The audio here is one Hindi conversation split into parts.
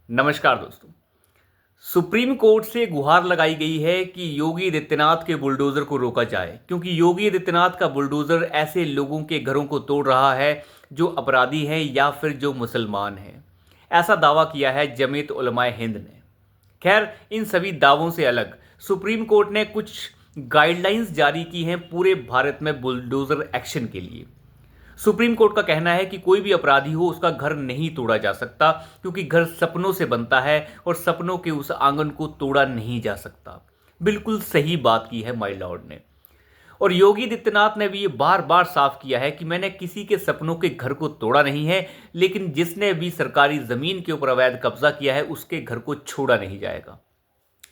नमस्कार दोस्तों। सुप्रीम कोर्ट से गुहार लगाई गई है कि योगी आदित्यनाथ के बुलडोजर को रोका जाए, क्योंकि योगी आदित्यनाथ का बुलडोजर ऐसे लोगों के घरों को तोड़ रहा है जो अपराधी हैं या फिर जो मुसलमान हैं। ऐसा दावा किया है जमीयत उलमाए हिंद ने। खैर, इन सभी दावों से अलग सुप्रीम कोर्ट ने कुछ गाइडलाइंस जारी की हैं पूरे भारत में बुलडोजर एक्शन के लिए। सुप्रीम कोर्ट का कहना है कि कोई भी अपराधी हो उसका घर नहीं तोड़ा जा सकता, क्योंकि घर सपनों से बनता है और सपनों के उस आंगन को तोड़ा नहीं जा सकता। बिल्कुल सही बात की है माय लॉर्ड ने। और योगी आदित्यनाथ ने भी ये बार बार साफ किया है कि मैंने किसी के सपनों के घर को तोड़ा नहीं है, लेकिन जिसने भी सरकारी जमीन के ऊपर अवैध कब्जा किया है उसके घर को छोड़ा नहीं जाएगा।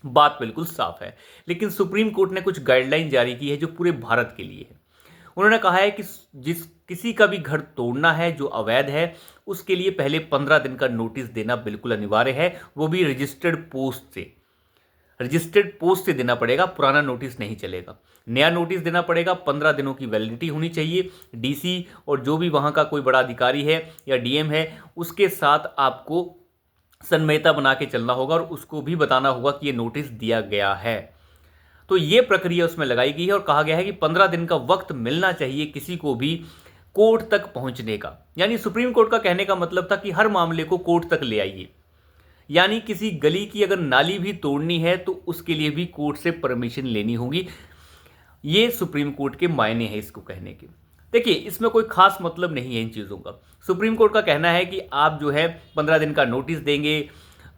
बात बिल्कुल साफ है। लेकिन सुप्रीम कोर्ट ने कुछ गाइडलाइन जारी की है जो पूरे भारत के लिए है। उन्होंने कहा है कि जिस किसी का भी घर तोड़ना है जो अवैध है, उसके लिए पहले 15 दिन का नोटिस देना बिल्कुल अनिवार्य है, वो भी रजिस्टर्ड पोस्ट से देना पड़ेगा। पुराना नोटिस नहीं चलेगा, नया नोटिस देना पड़ेगा। 15 दिनों की वैलिडिटी होनी चाहिए। डीसी और जो भी वहाँ का कोई बड़ा अधिकारी है या डीएम है, उसके साथ आपको सनमयता बना के चलना होगा और उसको भी बताना होगा कि ये नोटिस दिया गया है। तो ये प्रक्रिया उसमें लगाई गई है और कहा गया है कि 15 दिन का वक्त मिलना चाहिए किसी को भी कोर्ट तक पहुंचने का। यानी सुप्रीम कोर्ट का कहने का मतलब था कि हर मामले को कोर्ट तक ले आइए। यानी किसी गली की अगर नाली भी तोड़नी है तो उसके लिए भी कोर्ट से परमिशन लेनी होगी। ये सुप्रीम कोर्ट के मायने हैं इसको कहने के। देखिए, इसमें कोई खास मतलब नहीं है इन चीज़ों का। सुप्रीम कोर्ट का कहना है कि आप जो है 15 दिन का नोटिस देंगे,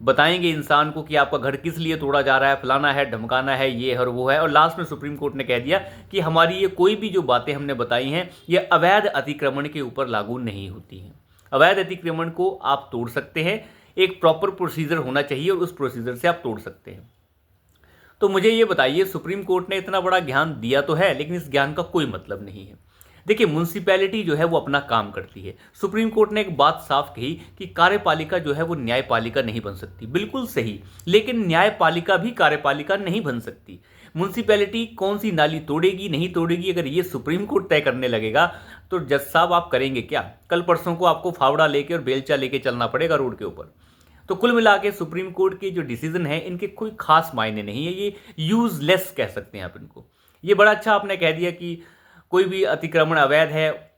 बताएंगे इंसान को कि आपका घर किस लिए तोड़ा जा रहा है, फलाना है, धमकाना है, ये और वो है। और लास्ट में सुप्रीम कोर्ट ने कह दिया कि हमारी ये कोई भी जो बातें हमने बताई हैं ये अवैध अतिक्रमण के ऊपर लागू नहीं होती हैं। अवैध अतिक्रमण को आप तोड़ सकते हैं, एक प्रॉपर प्रोसीजर होना चाहिए और उस प्रोसीजर से आप तोड़ सकते हैं। तो मुझे ये बताइए, सुप्रीम कोर्ट ने इतना बड़ा ज्ञान दिया तो है, लेकिन इस ज्ञान का कोई मतलब नहीं है। देखिए, म्यूनसिपैलिटी जो है वो अपना काम करती है। सुप्रीम कोर्ट ने एक बात साफ कही कि कार्यपालिका जो है वो न्यायपालिका नहीं बन सकती। बिल्कुल सही, लेकिन न्यायपालिका भी कार्यपालिका नहीं बन सकती। म्यूनसिपैलिटी कौन सी नाली तोड़ेगी नहीं तोड़ेगी, अगर ये सुप्रीम कोर्ट तय करने लगेगा तो जज साहब आप करेंगे क्या? कल परसों को आपको फावड़ा लेके और बेलचा लेके चलना पड़ेगा रोड के ऊपर। तो कुल मिला के सुप्रीम कोर्ट के जो डिसीजन है इनके कोई खास मायने नहीं है, ये यूजलेस कह सकते हैं आप इनको। ये बड़ा अच्छा आपने कह दिया कि कोई भी अतिक्रमण अवैध है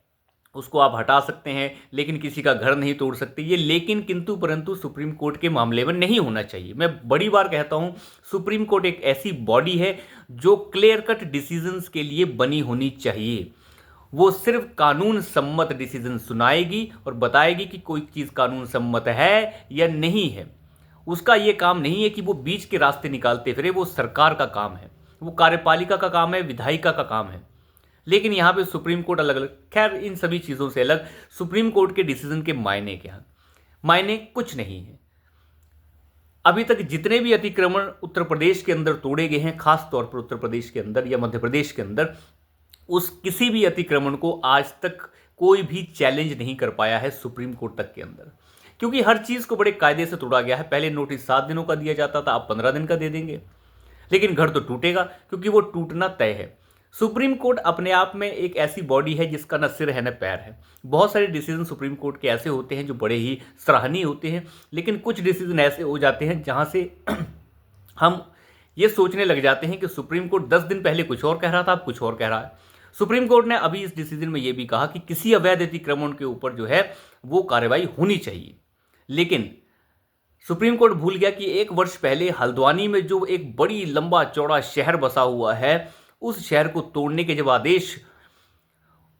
उसको आप हटा सकते हैं, लेकिन किसी का घर नहीं तोड़ सकते। ये लेकिन किंतु परंतु सुप्रीम कोर्ट के मामले में नहीं होना चाहिए। मैं बड़ी बार कहता हूं, सुप्रीम कोर्ट एक ऐसी बॉडी है जो क्लियर कट डिसीजंस के लिए बनी होनी चाहिए। वो सिर्फ कानून सम्मत डिसीजन सुनाएगी और बताएगी कि कोई चीज़ कानून सम्मत है या नहीं है। उसका ये काम नहीं है कि वो बीच के रास्ते निकालते फिरे। वो सरकार का काम है, वो कार्यपालिका का काम है, विधायिका का काम है। लेकिन यहाँ पे सुप्रीम कोर्ट अलग अलग। खैर, इन सभी चीज़ों से अलग सुप्रीम कोर्ट के डिसीजन के मायने क्या हैं? मायने कुछ नहीं है। अभी तक जितने भी अतिक्रमण उत्तर प्रदेश के अंदर तोड़े गए हैं, खास तौर पर उत्तर प्रदेश के अंदर या मध्य प्रदेश के अंदर, उस किसी भी अतिक्रमण को आज तक कोई भी चैलेंज नहीं कर पाया है सुप्रीम कोर्ट तक के अंदर, क्योंकि हर चीज़ को बड़े कायदे से तोड़ा गया है। पहले नोटिस 7 दिनों का दिया जाता था, अब 15 दिन का दे देंगे, लेकिन घर तो टूटेगा क्योंकि वो टूटना तय है। सुप्रीम कोर्ट अपने आप में एक ऐसी बॉडी है जिसका न सिर है न पैर है। बहुत सारे डिसीजन सुप्रीम कोर्ट के ऐसे होते हैं जो बड़े ही सराहनीय होते हैं, लेकिन कुछ डिसीजन ऐसे हो जाते हैं जहां से हम ये सोचने लग जाते हैं कि सुप्रीम कोर्ट 10 दिन पहले कुछ और कह रहा था, अब कुछ और कह रहा है। सुप्रीम कोर्ट ने अभी इस डिसीजन में यह भी कहा कि किसी अवैध अतिक्रमण के ऊपर जो है वो कार्रवाई होनी चाहिए। लेकिन सुप्रीम कोर्ट भूल गया कि 1 वर्ष पहले हल्द्वानी में जो एक बड़ी लंबा चौड़ा शहर बसा हुआ है, उस शहर को तोड़ने के जब आदेश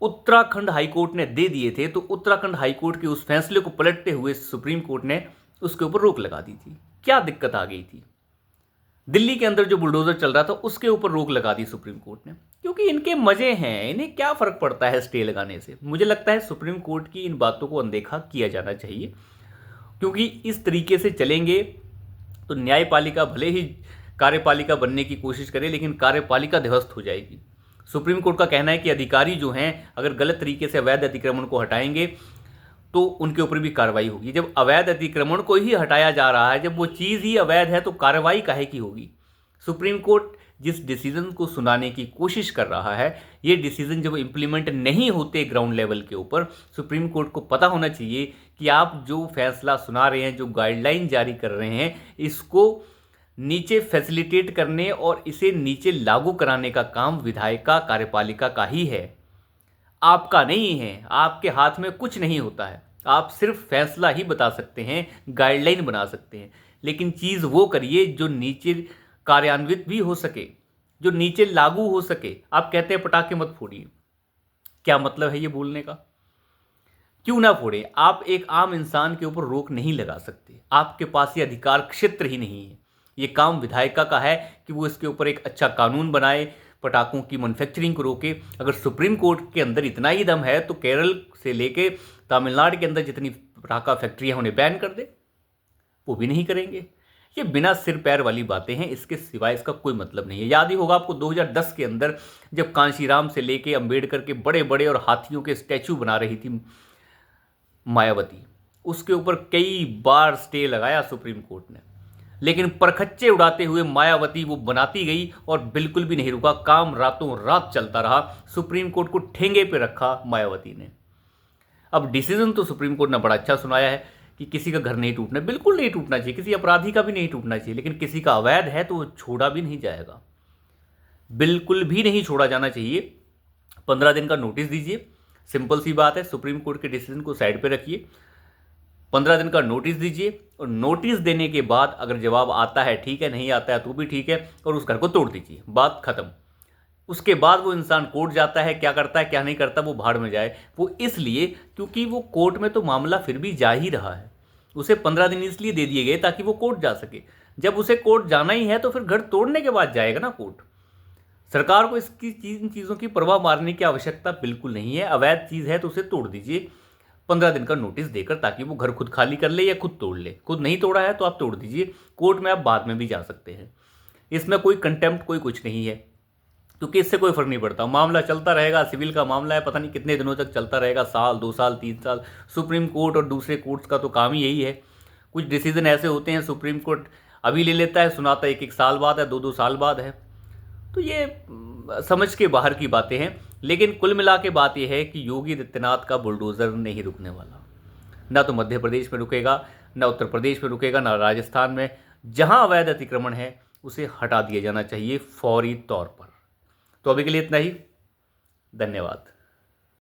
उत्तराखंड हाईकोर्ट ने दे दिए थे, तो उत्तराखंड हाईकोर्ट के उस फैसले को पलटते हुए सुप्रीम कोर्ट ने उसके ऊपर रोक लगा दी थी। क्या दिक्कत आ गई थी? दिल्ली के अंदर जो बुलडोजर चल रहा था उसके ऊपर रोक लगा दी सुप्रीम कोर्ट ने, क्योंकि इनके मजे हैं। इन्हें क्या फर्क पड़ता है स्टे लगाने से? मुझे लगता है सुप्रीम कोर्ट की इन बातों को अनदेखा किया जाना चाहिए, क्योंकि इस तरीके से चलेंगे तो न्यायपालिका भले ही कार्यपालिका बनने की कोशिश करे, लेकिन कार्यपालिका ध्वस्त हो जाएगी। सुप्रीम कोर्ट का कहना है कि अधिकारी जो हैं अगर गलत तरीके से अवैध अतिक्रमण को हटाएंगे तो उनके ऊपर भी कार्रवाई होगी। जब अवैध अतिक्रमण को ही हटाया जा रहा है, जब वो चीज़ ही अवैध है, तो कार्रवाई काहे की होगी? सुप्रीम कोर्ट जिस डिसीजन को सुनाने की कोशिश कर रहा है, ये डिसीजन जब इम्प्लीमेंट नहीं होते ग्राउंड लेवल के ऊपर, सुप्रीम कोर्ट को पता होना चाहिए कि आप जो फैसला सुना रहे हैं, जो गाइडलाइन जारी कर रहे हैं, इसको नीचे फैसिलिटेट करने और इसे नीचे लागू कराने का काम विधायिका कार्यपालिका का ही है, आपका नहीं है। आपके हाथ में कुछ नहीं होता है, आप सिर्फ फैसला ही बता सकते हैं, गाइडलाइन बना सकते हैं, लेकिन चीज़ वो करिए जो नीचे कार्यान्वित भी हो सके, जो नीचे लागू हो सके। आप कहते हैं पटाखे मत फोड़िए, क्या मतलब है ये बोलने का? क्यों ना फोड़े? आप एक आम इंसान के ऊपर रोक नहीं लगा सकते, आपके पास ये अधिकार क्षेत्र ही नहीं है। ये काम विधायिका का है कि वो इसके ऊपर एक अच्छा कानून बनाए, पटाखों की मैन्युफैक्चरिंग को रोके। अगर सुप्रीम कोर्ट के अंदर इतना ही दम है तो केरल से लेके तमिलनाडु के अंदर जितनी पटाखा फैक्ट्रियां उन्हें बैन कर दे, वो भी नहीं करेंगे। ये बिना सिर पैर वाली बातें हैं, इसके सिवाय इसका कोई मतलब नहीं है। याद ही होगा आपको 2010 के अंदर जब कांशीराम से लेके अंबेडकर के बड़े बड़े और हाथियों के स्टैचू बना रही थी मायावती, उसके ऊपर कई बार स्टे लगाया सुप्रीम कोर्ट ने, लेकिन परखच्चे उड़ाते हुए मायावती वो बनाती गई और बिल्कुल भी नहीं रुका, काम रातों रात चलता रहा। सुप्रीम कोर्ट को ठेंगे पे रखा मायावती ने। अब डिसीजन तो सुप्रीम कोर्ट ने बड़ा अच्छा सुनाया है कि किसी का घर नहीं टूटना, बिल्कुल नहीं टूटना चाहिए, किसी अपराधी का भी नहीं टूटना चाहिए, लेकिन किसी का अवैध है तो वो छोड़ा भी नहीं जाएगा, बिल्कुल भी नहीं छोड़ा जाना चाहिए। 15 दिन का नोटिस दीजिए, सिंपल सी बात है। सुप्रीम कोर्ट के डिसीजन को साइड पे रखिए, 15 दिन का नोटिस दीजिए, और नोटिस देने के बाद अगर जवाब आता है ठीक है, नहीं आता है तो भी ठीक है, और उस घर को तोड़ दीजिए, बात खत्म। उसके बाद वो इंसान कोर्ट जाता है, क्या करता है क्या नहीं करता वो भाड़ में जाए। वो इसलिए क्योंकि वो कोर्ट में तो मामला फिर भी जा ही रहा है, उसे 15 दिन इसलिए दे दिए गए ताकि वो कोर्ट जा सके। जब उसे कोर्ट जाना ही है तो फिर घर तोड़ने के बाद जाएगा ना कोर्ट। सरकार को इन चीज़ों की परवाह मारने की आवश्यकता बिल्कुल नहीं है। अवैध चीज़ है तो उसे तोड़ दीजिए 15 दिन का नोटिस देकर, ताकि वो घर खुद खाली कर ले या खुद तोड़ ले। खुद नहीं तोड़ा है तो आप तोड़ दीजिए, कोर्ट में आप बाद में भी जा सकते हैं। इसमें कोई कंटेम्प्ट कोई कुछ नहीं है, क्योंकि इससे कोई फर्क नहीं पड़ता। मामला चलता रहेगा, सिविल का मामला है, पता नहीं कितने दिनों तक चलता रहेगा, साल 2 साल 3 साल। सुप्रीम कोर्ट और दूसरे कोर्ट्स का तो काम ही यही है। कुछ डिसीजन ऐसे होते हैं सुप्रीम कोर्ट अभी ले लेता है, सुनाता है 1-1 साल बाद है, 2-2 साल बाद है, तो ये समझ के बाहर की बातें हैं। लेकिन कुल मिला के बात यह है कि योगी आदित्यनाथ का बुलडोज़र नहीं रुकने वाला। ना तो मध्य प्रदेश में रुकेगा, ना उत्तर प्रदेश में रुकेगा, ना राजस्थान में। जहां अवैध अतिक्रमण है उसे हटा दिया जाना चाहिए फौरी तौर पर। तो अभी के लिए इतना ही, धन्यवाद।